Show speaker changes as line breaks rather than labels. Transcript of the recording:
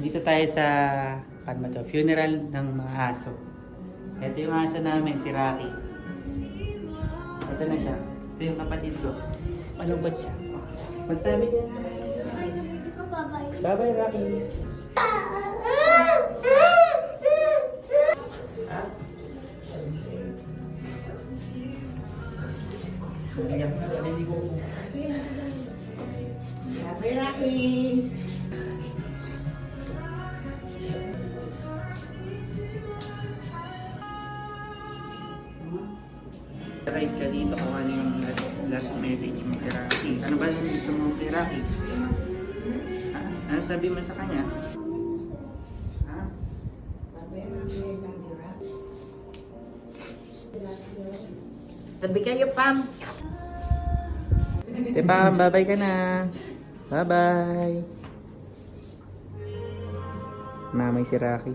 Dito tayo sa funeral ng mga aso. Ito yung aso namin, si Rocky. Ito na siya. Ito yung kapatid ko. Malungkot siya. Magsabi ka na. Bye-bye, Rocky. Ha? Iyak na, naliligo ko.
Bye, Rocky.
Write ka dito kung ano yung last message mo kay Rocky. Ano ba yung gusto mo kay Rocky? Ha? Ano sabi mo sa kanya? Ha?
Sabi kayo, Pam.
Te Pam, bye-bye ka na. Bye-bye. Mamay si Rocky.